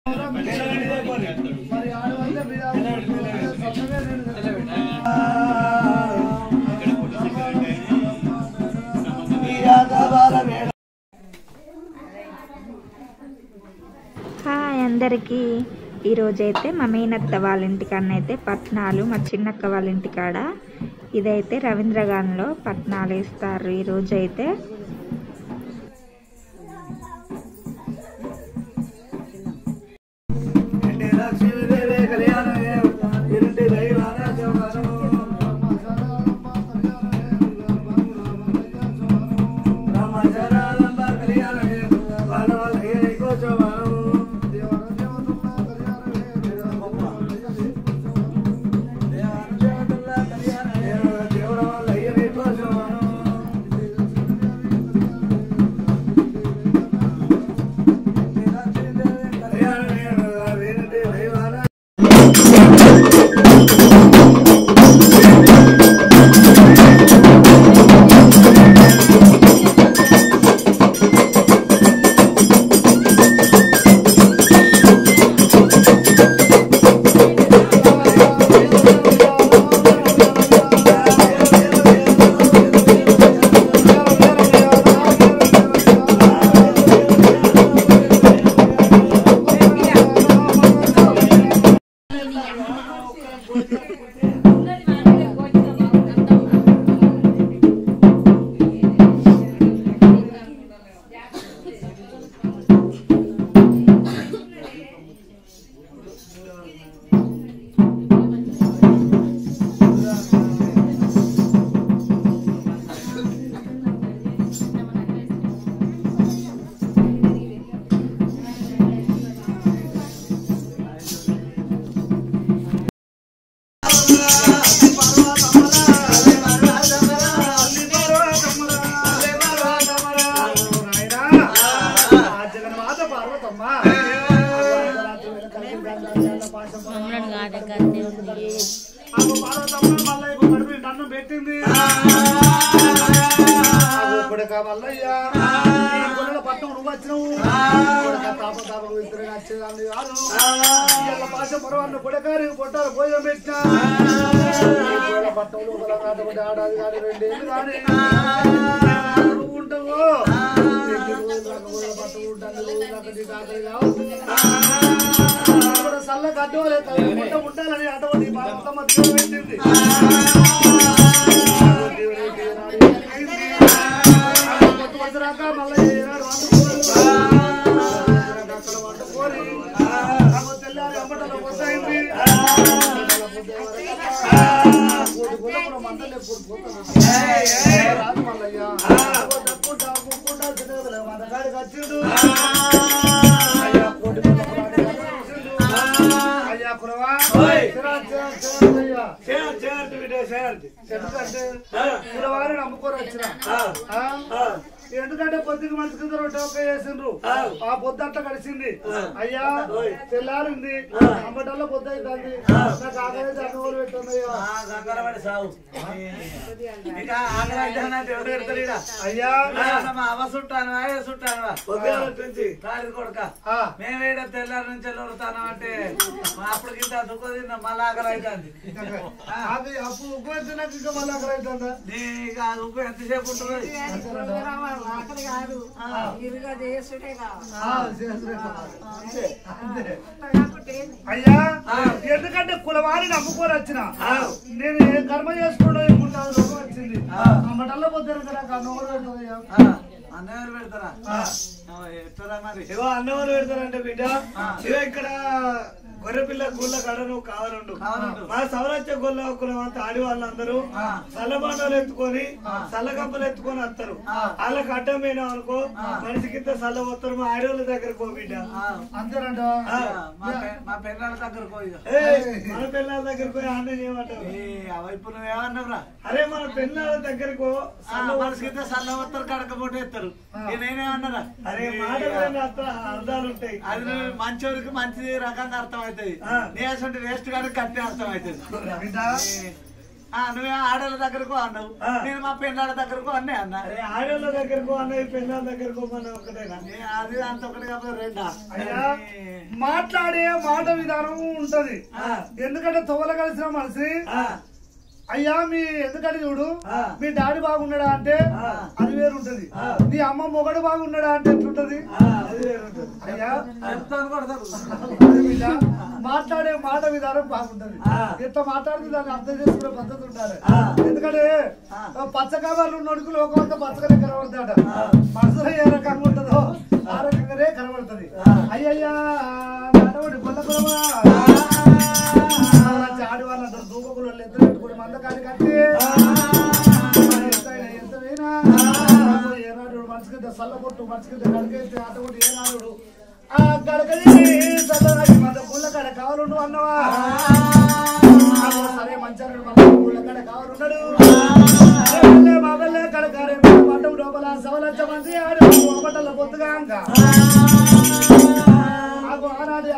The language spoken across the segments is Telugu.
హాయ్ అందరికీ. ఈరోజైతే మా మేనత్త వాళ్ళ ఇంటికాడనైతే పట్నాలు, మా చిన్నక్క వాళ్ళ ఇంటికాడ ఇదైతే రవీంద్రగాన్లో పట్నాలు వేస్తారు ఈరోజైతే. ఉండాలని అటువంటి పెట్టింది. తెల్లారి అంబటలో వస్తాయింది మంటలే రాజు మల్లయ్య తప్పుకుంటా మన కాడికి వచ్చిండు. అయ్యా కోటి అయ్యా కురవా ఎందుకంటే కురవారి నమ్ముకొని వచ్చిన. ఎందుకంటే పొద్దుకి మంచి కింద రొట్టె ఒక్క వేసిండ్రు. ఆ పొద్దు అట్లా కలిసింది. అయ్యా తెల్లారింది అంబటల్లో పొద్దు అవుతుంది. నాకు ఆకలి అన్నవాళ్ళు పెట్టున్నాయా అయ్యా కొడుక మేమేడ తెల్లారి నుంచి వెళ్ళొడతాను అంటే అప్పుడు కింద దుఃఖ తిన్నా మళ్ళీ ఆకలి అవుతుంది. అది అప్పుడు ఉప్పు నాకు ఇంకా మళ్ళీ ఆకలి అవుతుందా? ఉప్పు ఎంతసేపు ఉంటుంది? అయ్యా ఎందుకంటే కులవారిని నమ్ముకొని వచ్చిన నేను ఏ కర్మ చేసుకుంటా రోగం వచ్చింది. మటల్లో పొద్దున అన్నవారు పెడతారయ్యా. అన్నవారు పెడతారా? ఎట్టరా మరి అన్నవారు పెడతారంటే బిడ్డ ఇక్కడ గొర్రెపిల్ల గుళ్ళ కాడ నువ్వు కావాలండు. మా సౌరాజ్య గొల్ల కులం అంతా ఆడి వాళ్ళందరూ సల్లబండలు ఎత్తుకొని సల్లగంపలు ఎత్తుకొని వస్తారు. వాళ్ళకి అడ్డం పోయినా అనుకో మనిషి కింద సల్ల పోతారు. మా ఆడవాళ్ళ దగ్గరకు పో బిడ్డ అంతేనంట. మా పిల్లల దగ్గరకు పోయి మన పిల్లల దగ్గరకు పోయి అన్న ఏమంటారు? వైపు నువ్వేమన్నావురా? అరే మన పిల్లల దగ్గరకు మనిషి కింద సల్ల పోతారు కడకపోతే ఎత్తారు. నేనేమన్నారా? అరే మాటలు అర్థాలు ఉంటాయి. అది మంచోరికి మంచి రకంగా అర్థమవుతుంది. నేసంటే వేస్ట్ కానీ కట్టే అర్థమవుతుంది. నువ్వే ఆడోళ్ళ దగ్గరకు అన్నావు నేను మా పెళ్ళాళ్ళ దగ్గరకు అన్నీ అన్నా ఆడోళ్ళ దగ్గరకు అన్నది పెళ్ళ దగ్గరకు మన ఒకటేనా అది అంత ఒకటి కాకపోతే రెండా అయ్యా మాట్లాడే మాట విధానం ఉంటది ఎందుకంటే తోల కలిసిన మనిషి అయ్యా మీ ఎందుకంటే చూడు మీ డాడీ బాగున్నాడా అంటే అది వేరుంటది నీ అమ్మ మొగడు బాగున్నాడా అంటే ఎట్లుంటది అయ్యా మాట్లాడే మాట విధానం బాగుంటది ఎంత మాట్లాడితే దాన్ని అర్థం చేసుకునే పద్ధతి ఉండాలి ఎందుకంటే పచ్చ కవర్లు నడుకు లోకమంతా పచ్చగానే కనబడతాడ మనసులో ఏ రకంగా ఉంటుందో ఆ రకంగానే కనబడుతుంది అయ్యయ్యా నాటవాడి పొల్ల ఆడి వాళ్ళందరూ దూపకులు ఎద్దరు పెట్టుకుని మందకాడి కట్టి ఎంతైనా ఏనాడు మనిషికి సల్ల కొట్టు మనిషికి గడకైతే అటువంటి ఏనాడు ఆ గడకని చల్లరాని మన గుళ్ళ కాడ కావాలండు అన్నవా సరే మంచాడు మన గుళ్ళ కాడ కావాలన్నాడు మా వెళ్ళే కడకారే పంట లోపల సవలచ్చ మంది ఆడు బట్టల పొద్దుగా ఆనాడి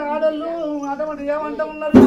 ఆడోళ్ళు అటువంటి ఏమంట ఉన్నారు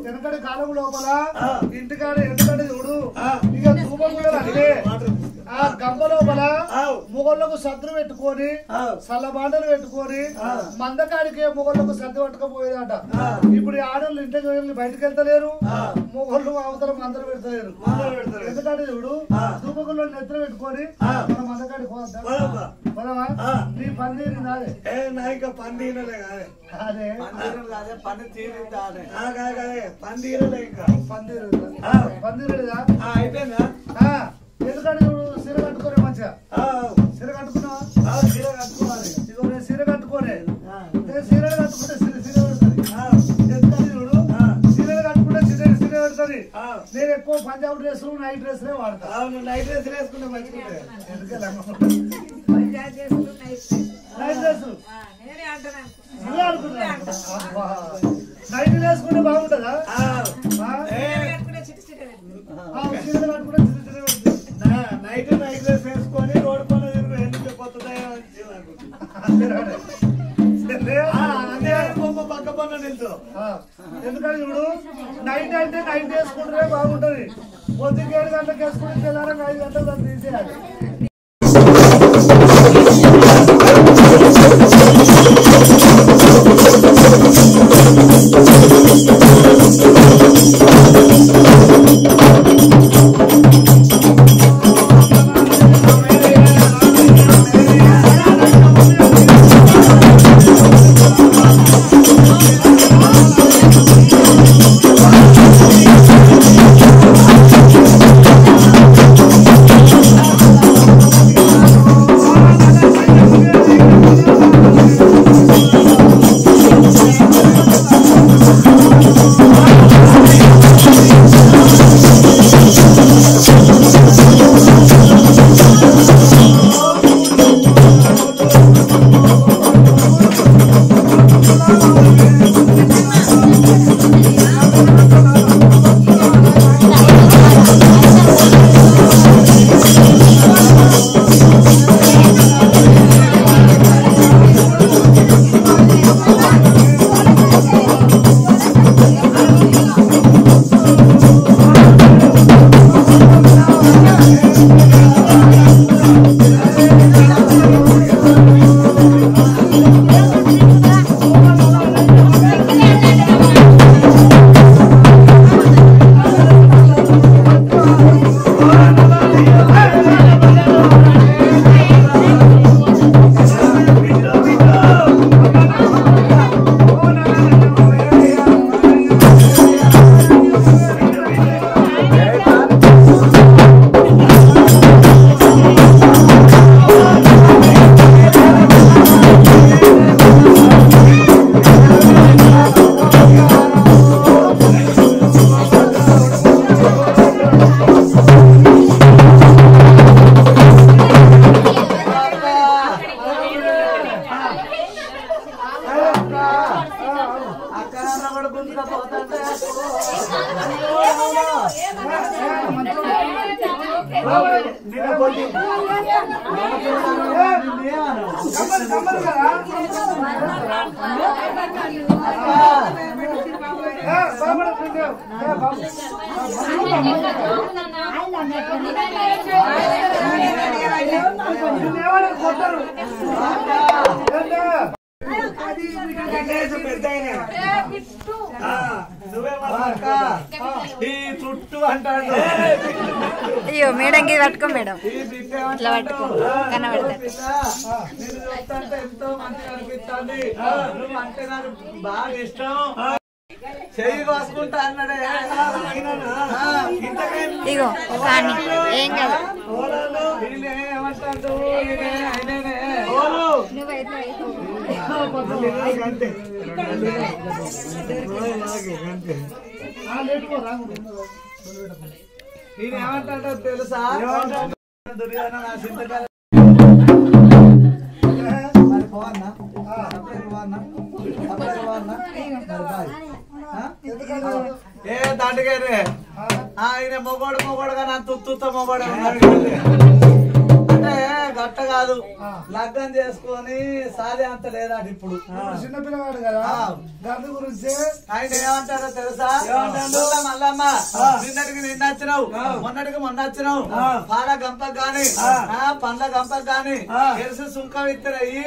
వెనకటి కాలం లోపల ఇంటికాడ ఎందుకంటే చూడు ఇక ధూపం కూడా అంటే ఆ గంప లోపల మొగళ్ళకు సద్దు పెట్టుకొని సల్లబాండలు పెట్టుకొని మందకాడికి మొగళ్ళకు సర్ది పట్టుకపోయేదట ఇప్పుడు ఆడోళ్ళు ఇంటికి వెళ్ళి బయటకు వెళ్తలేరు మొగళ్ళు అవతల మందలు పెడతలేరు ఎందుకంటే చూడు ధూపకుల్లో నెత్తులు పెట్టుకొని మనం మందకాడికి పోదామా నీ పన్నీరు నాదే నాయక పందీనలే అదే పని తీరిందా పందీరలే ఇంకా పందిరేదా అయిపోయిందా ఎందుకంటే నువ్వు సీర కట్టుకోరే మంచిగా సీర కట్టుకున్నావా సీర కట్టుకోవాలి ఇదిగో నేను సీర కట్టుకోనే సీరలు కట్టుకుంటే సీర పెడుతుంది ఎందుకంటే చూడు సీరలు కట్టుకుంటే సీర పెడుతుంది నేను ఎక్కువ పంజాబ్ డ్రెస్ నైట్ డ్రెస్ వాడతా అవును నైట్ డ్రెస్ వేసుకుంటే మంచిగా ఎందుకంటే నైట్ డ్రెస్ నైట్ వేసుకుంటే బాగుంటుందా సీరలు కట్టుకుంటే నైట్ డ్రెస్ వేసుకొని రోడ్డు పనులు తిరుగు ఎందుకు కొత్తదయో పక్క పనులు నిలుతూ ఎందుకంటే ఇప్పుడు నైట్ అంటే నైట్ వేసుకుంటే బాగుంటది పొద్దుకి 7 గంటలకు వేసుకుంటే తెల్లారం 5 గంటలకు దాన్ని తీసేయాలి తీసుకుపోతాంటే ఈ చుట్టూ అంటాడు అయ్యో మేడం కి పట్టుకో మేడం ఈ బిడ్డ ఇట్లా పట్టుకో కనబడతా నేను చూస్తుంటే ఎంతో మంచిగా అనిపిస్తుంది నువ్వు అంటే నాకు బాగా ఇష్టం చెయ్యి కోసుకుంటా అన్నాడే ఇగో కానీ ఏం కదా ఏమంటాడు ఏమంటాడో తెలుసా దుర్యోధన నా చింతకాలం మరి పోవన్నా ఏ దండగారే ఆయన మొగోడుగా నా తుత్తుతో మొగోడు అంటే గట్ట కాదు లగ్నం చేసుకొని సాదే అంత లేదా ఇప్పుడు చిన్నపిల్లవాడు కదా దాని గురించి ఆయన ఏమంటారో తెలుసా మల్లమ్మ నిన్నటికి నిన్న వచ్చినావు మొన్నటికి మొన్న వచ్చినావు పాల గంపకు గాని పండ్ల గంపకు గాని తెలిసి సుంకం ఇత్తరయ్యి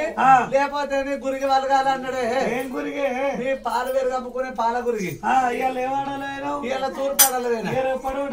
లేకపోతే నీ గురికి వలగాలన్నాడే ఏం గురిగే నీ పాలు వేరు కమ్ముకునే పాల గురికి ఇవాళ ఏమడలేను ఇలా తూర్పాడలేనా ఎప్పుడు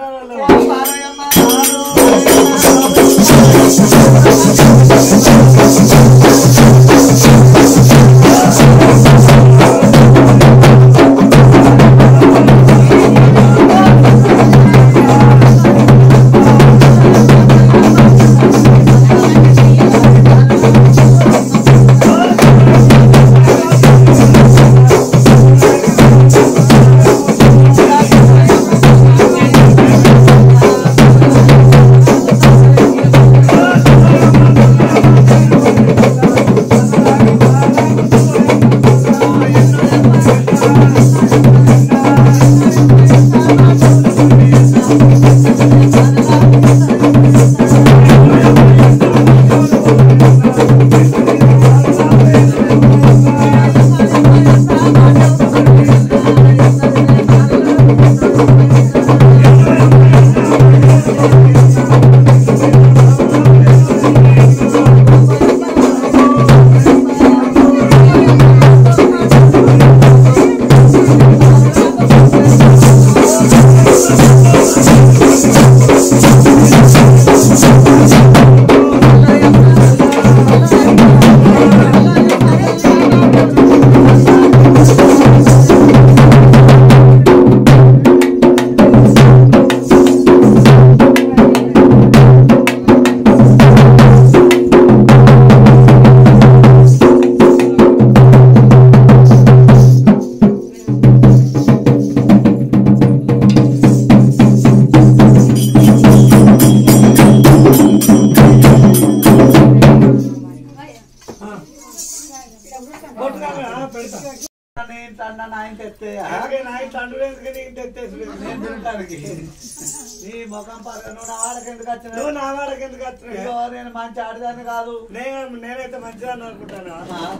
నీ ముఖం పక్క నువ్వు నా వాడకి ఎందుకు వచ్చినావు నువ్వు నా వాడకి ఎందుకు వచ్చినావు నేను మంచి ఆడదాన్ని కాదు నేనైతే మంచిదాన్ని అనుకుంటాను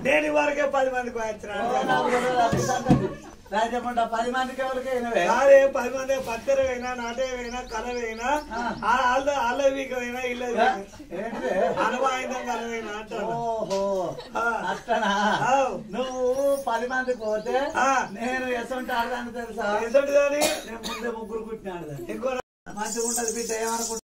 నేను వరకే 10 మందికి వచ్చిన రాజమండ్రి 10 మందికి ఎవరికి అదే 10 మంది పత్తెరవైనా నాటేవైనా కలవైనా అల్లవీకమైనా ఇల్ల అనుభాయితం కలవైనా అంటారు. ఓహో అట్టనా నువ్వు 10 మందికి పోతే నేను ఎసంటి ఆడదాన్ని తెలుసా ఎసంటి దాని నేను ముందే ముగ్గురు పుట్టిన ఆడదాన్ని ఇంకో మంచిగా ఉంటది బిడ్డ ఏమనుకుంటా